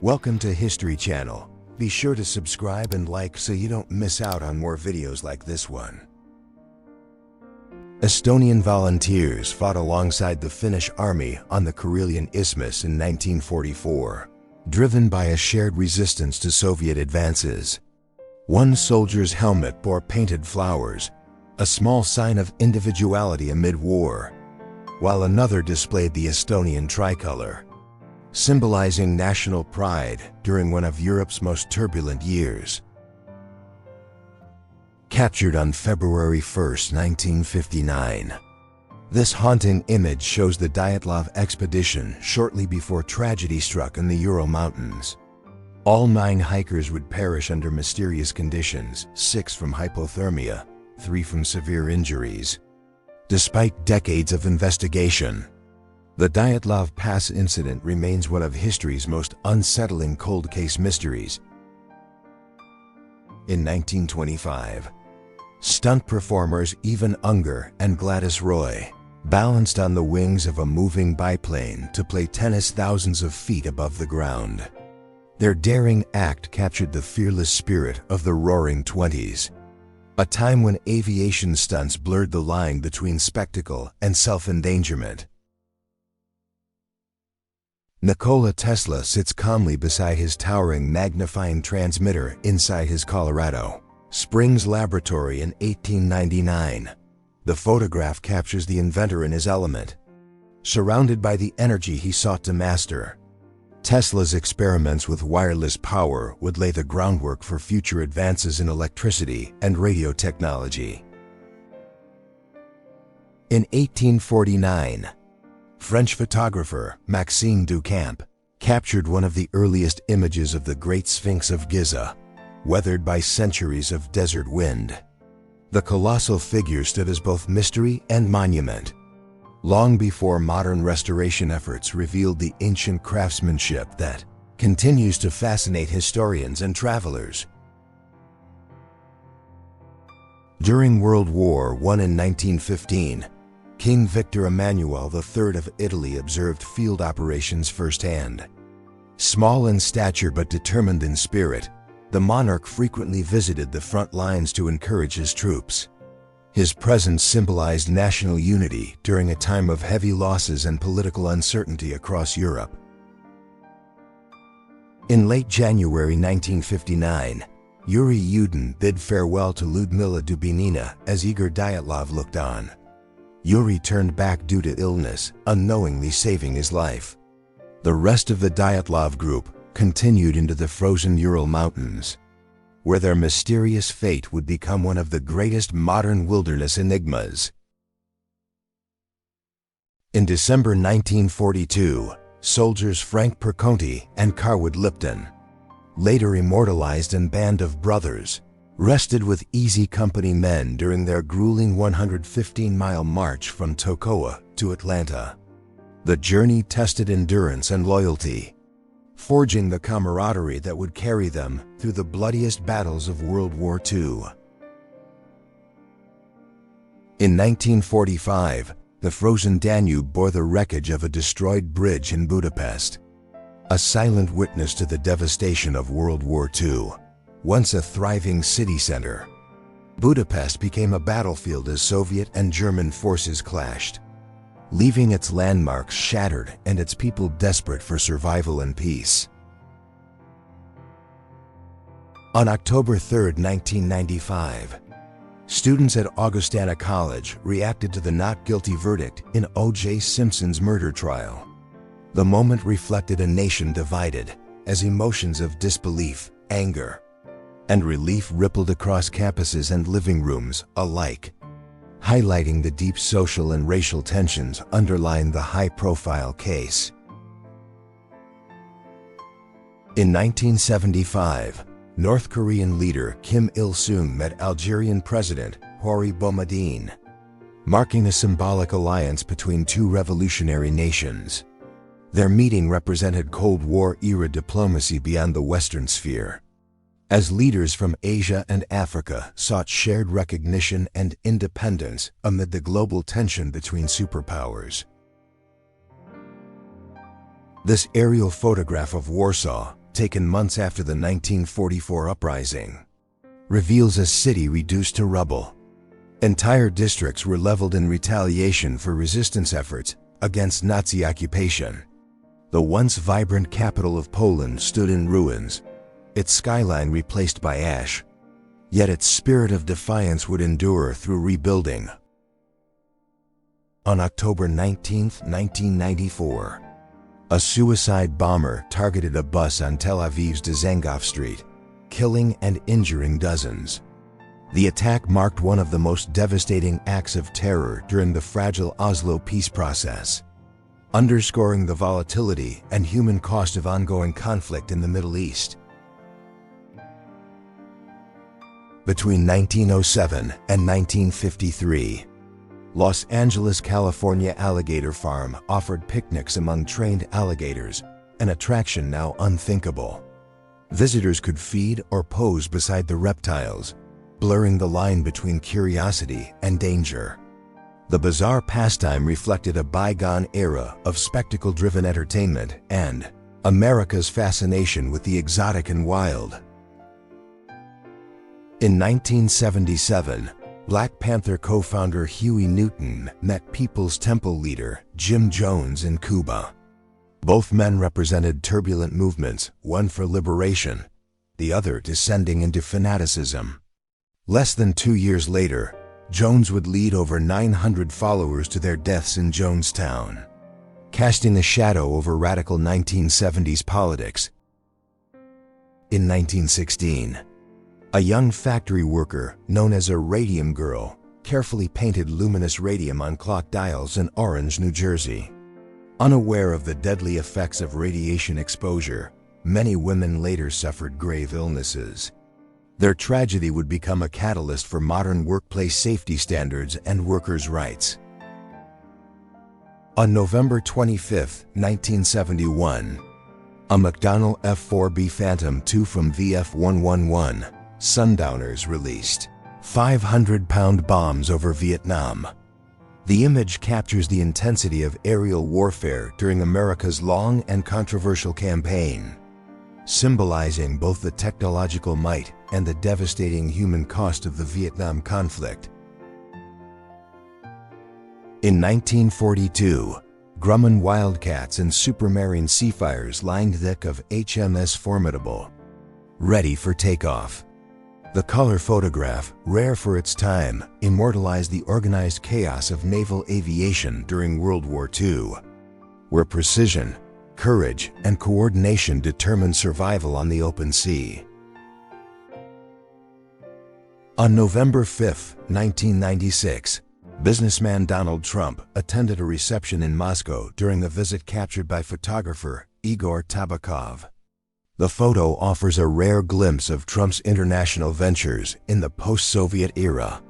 Welcome to History Channel. Be sure to subscribe and like so you don't miss out on more videos like this one. Estonian volunteers fought alongside the Finnish army on the Karelian Isthmus in 1944, driven by a shared resistance to Soviet advances. One soldier's helmet bore painted flowers, a small sign of individuality amid war, while another displayed the Estonian tricolor, symbolizing national pride during one of Europe's most turbulent years. Captured on February 1, 1959. This haunting image shows the Dyatlov expedition shortly before tragedy struck in the Ural Mountains. All 9 hikers would perish under mysterious conditions, 6 from hypothermia, 3 from severe injuries. Despite decades of investigation, the Dyatlov Pass incident remains one of history's most unsettling cold case mysteries. In 1925, stunt performers Ivan Unger and Gladys Roy balanced on the wings of a moving biplane to play tennis thousands of feet above the ground. Their daring act captured the fearless spirit of the Roaring Twenties, a time when aviation stunts blurred the line between spectacle and self-endangerment. Nikola Tesla sits calmly beside his towering magnifying transmitter inside his Colorado Springs laboratory in 1899. The photograph captures the inventor in his element, surrounded by the energy he sought to master. Tesla's experiments with wireless power would lay the groundwork for future advances in electricity and radio technology. In 1849, French photographer Maxime Duchamp captured one of the earliest images of the Great Sphinx of Giza, weathered by centuries of desert wind. The colossal figure stood as both mystery and monument, long before modern restoration efforts revealed the ancient craftsmanship that continues to fascinate historians and travelers. During World War I in 1915, King Victor Emmanuel III of Italy observed field operations firsthand. Small in stature but determined in spirit, the monarch frequently visited the front lines to encourage his troops. His presence symbolized national unity during a time of heavy losses and political uncertainty across Europe. In late January 1959, Huey Newton bid farewell to Ludmila Dubinina as Igor Dyatlov looked on. Huey turned back due to illness, unknowingly saving his life. The rest of the Dyatlov group continued into the frozen Ural Mountains, where their mysterious fate would become one of the greatest modern wilderness enigmas. In December 1942, soldiers Frank Perconte and Carwood Lipton, later immortalized in Band of Brothers, rested with Easy Company men during their grueling 115-mile march from Toccoa to Atlanta. The journey tested endurance and loyalty, forging the camaraderie that would carry them through the bloodiest battles of World War II. In 1945, the frozen Danube bore the wreckage of a destroyed bridge in Budapest, a silent witness to the devastation of World War II. Once a thriving city center, Budapest became a battlefield as Soviet and German forces clashed, leaving its landmarks shattered and its people desperate for survival and peace. On October 3, 1995, students at Augustana College reacted to the not guilty verdict in O.J. Simpson's murder trial. The moment reflected a nation divided as emotions of disbelief, anger, and relief rippled across campuses and living rooms alike, highlighting the deep social and racial tensions underlying the high-profile case. In 1975, North Korean leader Kim Il-sung met Algerian President Houari Boumediene, marking a symbolic alliance between two revolutionary nations. Their meeting represented Cold War-era diplomacy beyond the Western sphere, as leaders from Asia and Africa sought shared recognition and independence amid the global tension between superpowers. This aerial photograph of Warsaw, taken months after the 1944 uprising, reveals a city reduced to rubble. Entire districts were leveled in retaliation for resistance efforts against Nazi occupation. The once vibrant capital of Poland stood in ruins, its skyline replaced by ash. Yet its spirit of defiance would endure through rebuilding. On October 19, 1994, a suicide bomber targeted a bus on Tel Aviv's Dizengoff Street, killing and injuring dozens. The attack marked one of the most devastating acts of terror during the fragile Oslo peace process, underscoring the volatility and human cost of ongoing conflict in the Middle East. Between 1907 and 1953, Los Angeles, California Alligator Farm offered picnics among trained alligators, an attraction now unthinkable. Visitors could feed or pose beside the reptiles, blurring the line between curiosity and danger. The bizarre pastime reflected a bygone era of spectacle-driven entertainment and America's fascination with the exotic and wild. In 1977, Black Panther co-founder Huey Newton met People's Temple leader Jim Jones in Cuba. Both men represented turbulent movements, one for liberation, the other descending into fanaticism. Less than 2 years later, Jones would lead over 900 followers to their deaths in Jonestown, casting a shadow over radical 1970s politics. In 1916, a young factory worker, known as a radium girl, carefully painted luminous radium on clock dials in Orange, New Jersey. Unaware of the deadly effects of radiation exposure, many women later suffered grave illnesses. Their tragedy would become a catalyst for modern workplace safety standards and workers' rights. On November 25, 1971, a McDonnell F-4B Phantom II from VF-111 Sundowners released 500-pound bombs over Vietnam. The image captures the intensity of aerial warfare during America's long and controversial campaign, symbolizing both the technological might and the devastating human cost of the Vietnam conflict. In 1942, Grumman Wildcats and Supermarine Seafires lined the deck of HMS Formidable, ready for takeoff. The color photograph, rare for its time, immortalized the organized chaos of naval aviation during World War II, where precision, courage, and coordination determined survival on the open sea. On November 5, 1996, businessman Donald Trump attended a reception in Moscow during a visit captured by photographer Igor Tabakov. The photo offers a rare glimpse of Trump's international ventures in the post-Soviet era,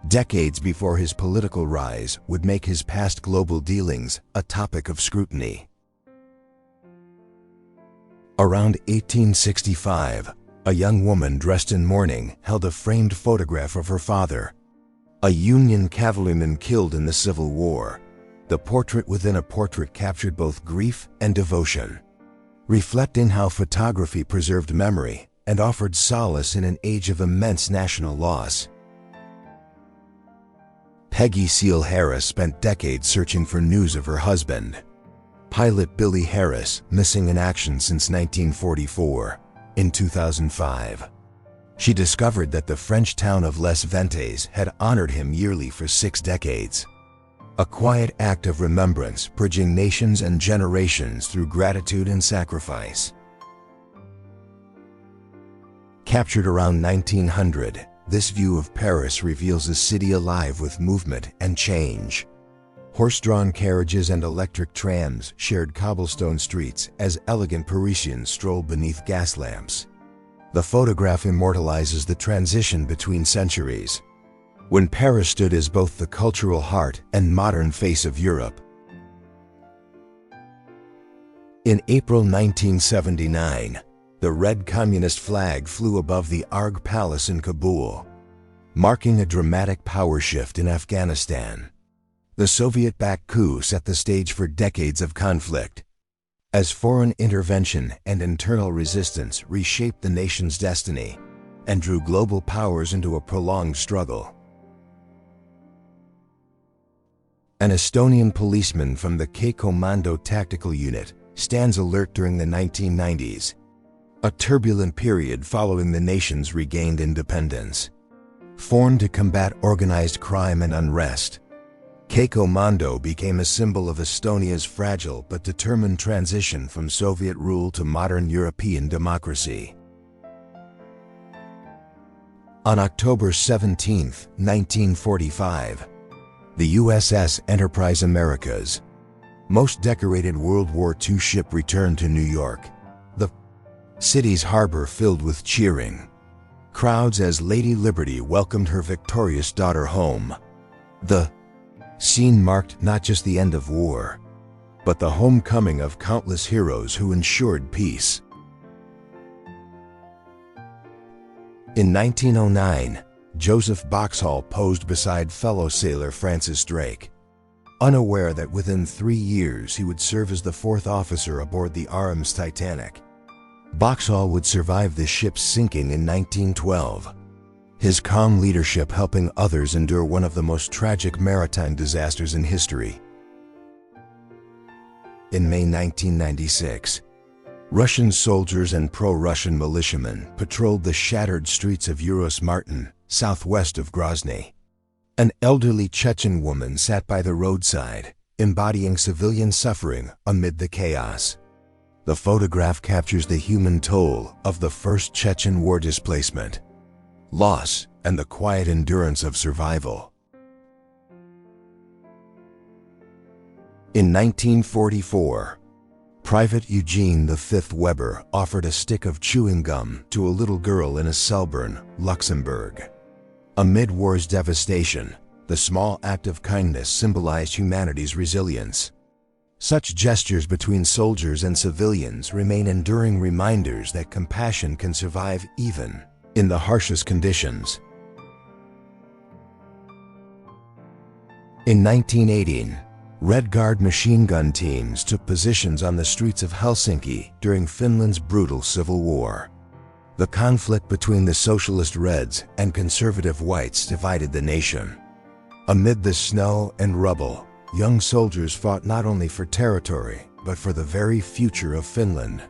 decades before his political rise would make his past global dealings a topic of scrutiny. Around 1865, a young woman dressed in mourning held a framed photograph of her father, a Union cavalryman killed in the Civil War. The portrait within a portrait captured both grief and devotion, reflecting how photography preserved memory and offered solace in an age of immense national loss. Peggy Seal Harris spent decades searching for news of her husband, pilot Billy Harris, missing in action since 1944. In 2005, she discovered that the French town of Les Ventes had honored him yearly for 6 decades. A quiet act of remembrance bridging nations and generations through gratitude and sacrifice. Captured around 1900, this view of Paris reveals a city alive with movement and change. Horse-drawn carriages and electric trams shared cobblestone streets as elegant Parisians strolled beneath gas lamps. The photograph immortalizes the transition between centuries, when Paris stood as both the cultural heart and modern face of Europe. In April 1979, the red communist flag flew above the Arg Palace in Kabul, marking a dramatic power shift in Afghanistan. The Soviet-backed coup set the stage for decades of conflict, as foreign intervention and internal resistance reshaped the nation's destiny and drew global powers into a prolonged struggle. An Estonian policeman from the K-Commando Tactical Unit stands alert during the 1990s, a turbulent period following the nation's regained independence. Formed to combat organized crime and unrest, K-Commando became a symbol of Estonia's fragile but determined transition from Soviet rule to modern European democracy. On October 17, 1945, the USS Enterprise, America's most decorated World War II ship, returned to New York, the city's harbor filled with cheering crowds as Lady Liberty welcomed her victorious daughter home. The scene marked not just the end of war, but the homecoming of countless heroes who ensured peace. In 1909, Joseph Boxhall posed beside fellow sailor Francis Drake, unaware that within 3 years he would serve as the fourth officer aboard the RMS Titanic. Boxhall would survive the ship's sinking in 1912, his calm leadership helping others endure one of the most tragic maritime disasters in history. In May 1996, Russian soldiers and pro-Russian militiamen patrolled the shattered streets of Urus-Martin, southwest of Grozny. An elderly Chechen woman sat by the roadside, embodying civilian suffering amid the chaos. The photograph captures the human toll of the first Chechen war displacement, loss, and the quiet endurance of survival. In 1944, Private Eugene V. Weber offered a stick of chewing gum to a little girl in a Selborne, Luxembourg. Amid war's devastation, the small act of kindness symbolized humanity's resilience. Such gestures between soldiers and civilians remain enduring reminders that compassion can survive even in the harshest conditions. In 1918, Red Guard machine gun teams took positions on the streets of Helsinki during Finland's brutal civil war. The conflict between the socialist Reds and conservative Whites divided the nation. Amid the snow and rubble, young soldiers fought not only for territory, but for the very future of Finland.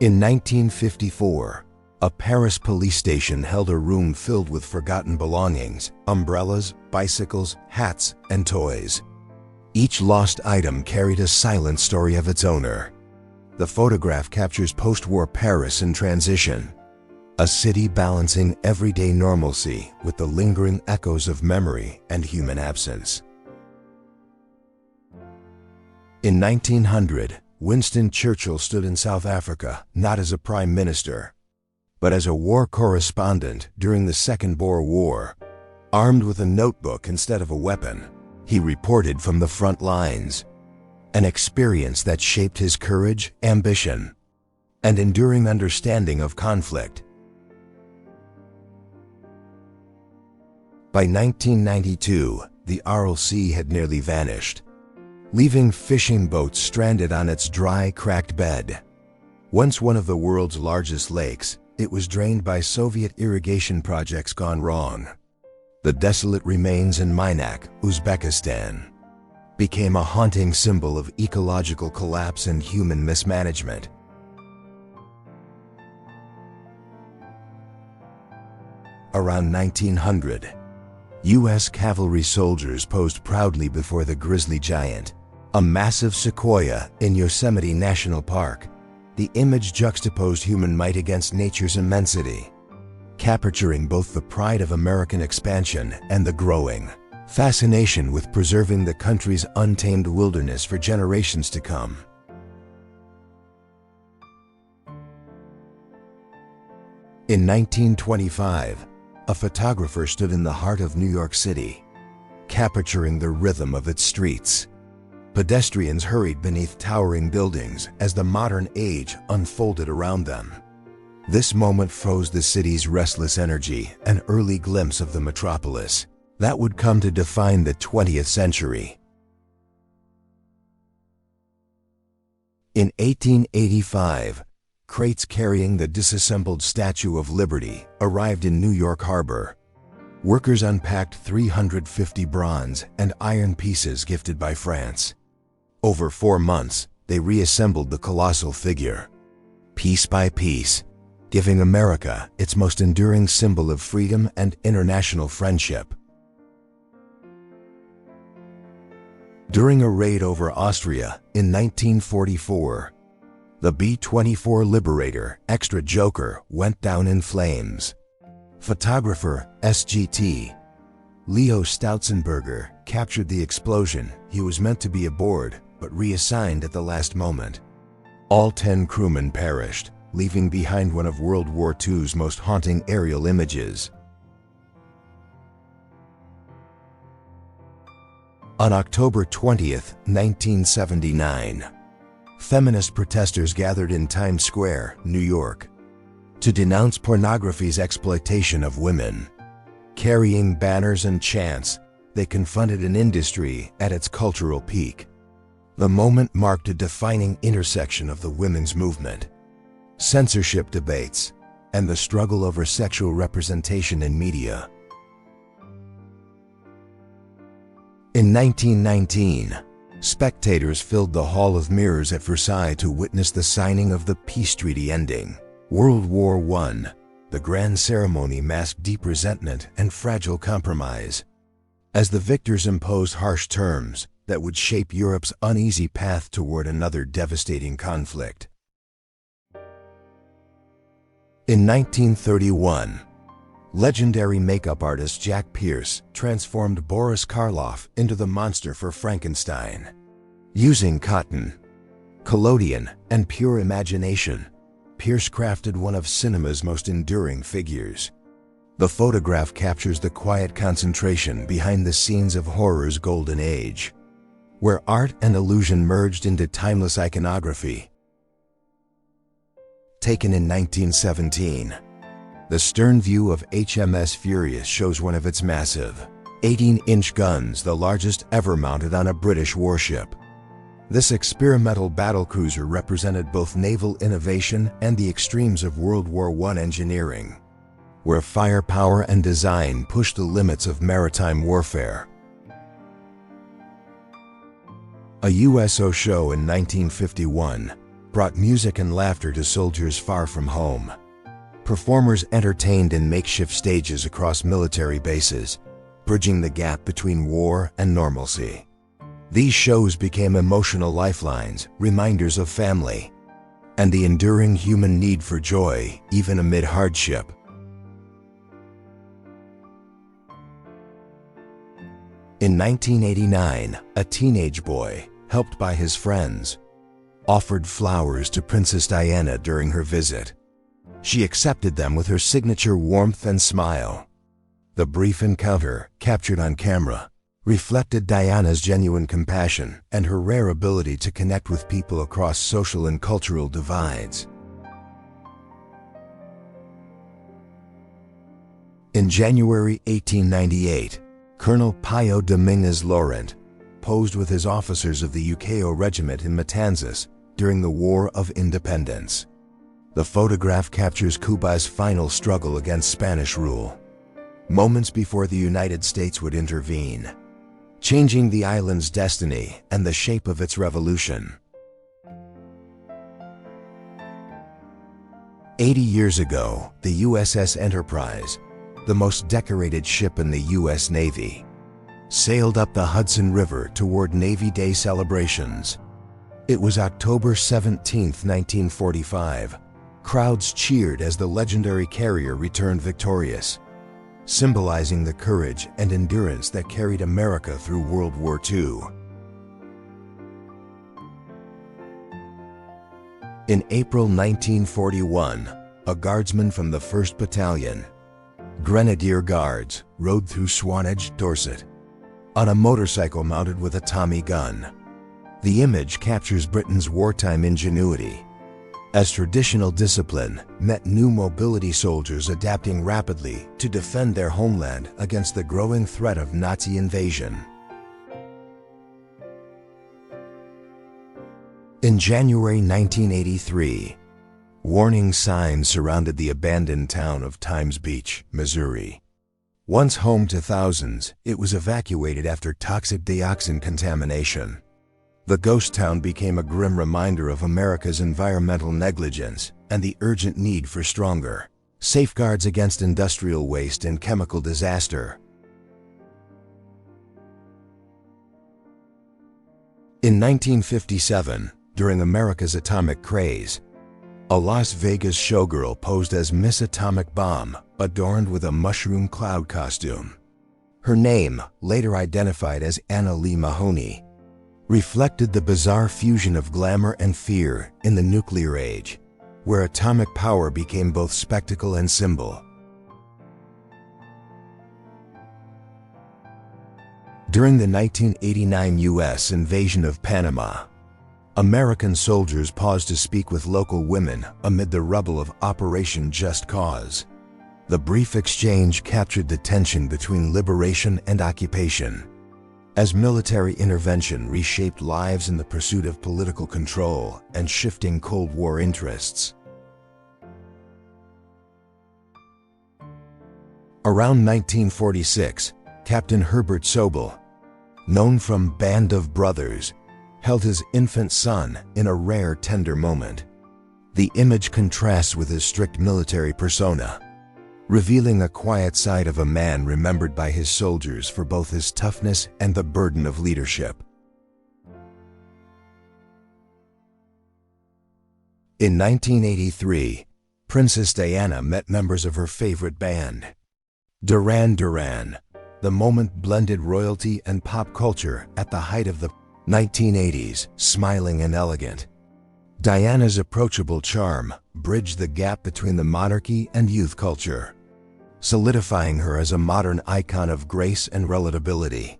In 1954, a Paris police station held a room filled with forgotten belongings, umbrellas, bicycles, hats, and toys. Each lost item carried a silent story of its owner. The photograph captures post-war Paris in transition, a city balancing everyday normalcy with the lingering echoes of memory and human absence. In 1900, Winston Churchill stood in South Africa not as a prime minister, but as a war correspondent during the Second Boer War. Armed with a notebook instead of a weapon, he reported from the front lines, an experience that shaped his courage, ambition, and enduring understanding of conflict. By 1992, the Aral Sea had nearly vanished, leaving fishing boats stranded on its dry, cracked bed. Once one of the world's largest lakes, it was drained by Soviet irrigation projects gone wrong. The desolate remains in Minac, Uzbekistan, became a haunting symbol of ecological collapse and human mismanagement. Around 1900, U.S. cavalry soldiers posed proudly before the grizzly giant, a massive sequoia in Yosemite National Park. The image juxtaposed human might against nature's immensity, capturing both the pride of American expansion and the growing fascination with preserving the country's untamed wilderness for generations to come. In 1925, a photographer stood in the heart of New York City, capturing the rhythm of its streets. Pedestrians hurried beneath towering buildings as the modern age unfolded around them. This moment froze the city's restless energy, an early glimpse of the metropolis that would come to define the 20th century. In 1885, crates carrying the disassembled Statue of Liberty arrived in New York Harbor. Workers unpacked 350 bronze and iron pieces gifted by France. Over 4 months, they reassembled the colossal figure, piece by piece, giving America its most enduring symbol of freedom and international friendship. During a raid over Austria in 1944, the B-24 Liberator extra Joker went down in flames. Photographer SGT Leo Stautzenberger captured the explosion. He was meant to be aboard, but reassigned at the last moment. All 10 crewmen perished, leaving behind one of World War II's most haunting aerial images. On October 20, 1979, feminist protesters gathered in Times Square, New York, to denounce pornography's exploitation of women. Carrying banners and chants, they confronted an industry at its cultural peak. The moment marked a defining intersection of the women's movement, censorship debates, and the struggle over sexual representation in media. In 1919, spectators filled the Hall of Mirrors at Versailles to witness the signing of the peace treaty ending World War I. The grand ceremony masked deep resentment and fragile compromise, as the victors imposed harsh terms that would shape Europe's uneasy path toward another devastating conflict. In 1931, legendary makeup artist Jack Pierce transformed Boris Karloff into the monster for Frankenstein. Using cotton, collodion, and pure imagination, Pierce crafted one of cinema's most enduring figures. The photograph captures the quiet concentration behind the scenes of horror's golden age, where art and illusion merged into timeless iconography. Taken in 1917, the stern view of HMS Furious shows one of its massive, 18-inch guns, the largest ever mounted on a British warship. This experimental battlecruiser represented both naval innovation and the extremes of World War I engineering, where firepower and design pushed the limits of maritime warfare. A USO show in 1951 brought music and laughter to soldiers far from home. Performers entertained in makeshift stages across military bases, bridging the gap between war and normalcy. These shows became emotional lifelines, reminders of family, and the enduring human need for joy, even amid hardship. In 1989, a teenage boy, helped by his friends, offered flowers to Princess Diana during her visit. She accepted them with her signature warmth and smile. The brief encounter, captured on camera, reflected Diana's genuine compassion and her rare ability to connect with people across social and cultural divides. In January 1898, Colonel Pio Dominguez Laurent posed with his officers of the UKO Regiment in Matanzas during the War of Independence. The photograph captures Cuba's final struggle against Spanish rule, moments before the United States would intervene, changing the island's destiny and the shape of its revolution. 80 years ago, the USS Enterprise, the most decorated ship in the U.S. Navy, sailed up the Hudson River toward Navy Day celebrations. It was October 17, 1945. Crowds cheered as the legendary carrier returned victorious, symbolizing the courage and endurance that carried America through World War II. In April 1941, a guardsman from the 1st Battalion, Grenadier Guards, rode through Swanage, Dorset, on a motorcycle mounted with a Tommy gun. The image captures Britain's wartime ingenuity, as traditional discipline met new mobility soldiers adapting rapidly to defend their homeland against the growing threat of Nazi invasion. In January 1983, warning signs surrounded the abandoned town of Times Beach, Missouri. Once home to thousands, it was evacuated after toxic dioxin contamination. The ghost town became a grim reminder of America's environmental negligence and the urgent need for stronger safeguards against industrial waste and chemical disaster. In 1957, during America's atomic craze, a Las Vegas showgirl posed as Miss Atomic Bomb, adorned with a mushroom cloud costume. Her name, later identified as Anna Lee Mahoney, reflected the bizarre fusion of glamour and fear in the nuclear age, where atomic power became both spectacle and symbol. During the 1989 U.S. invasion of Panama, American soldiers paused to speak with local women amid the rubble of Operation Just Cause. The brief exchange captured the tension between liberation and occupation, as military intervention reshaped lives in the pursuit of political control and shifting Cold War interests. Around 1946, Captain Herbert Sobel, known from Band of Brothers, held his infant son in a rare, tender moment. The image contrasts with his strict military persona, revealing a quiet side of a man remembered by his soldiers for both his toughness and the burden of leadership. In 1983, Princess Diana met members of her favorite band, Duran Duran. The moment blended royalty and pop culture at the height of the 1980s, smiling and elegant. Diana's approachable charm bridged the gap between the monarchy and youth culture, solidifying her as a modern icon of grace and relatability.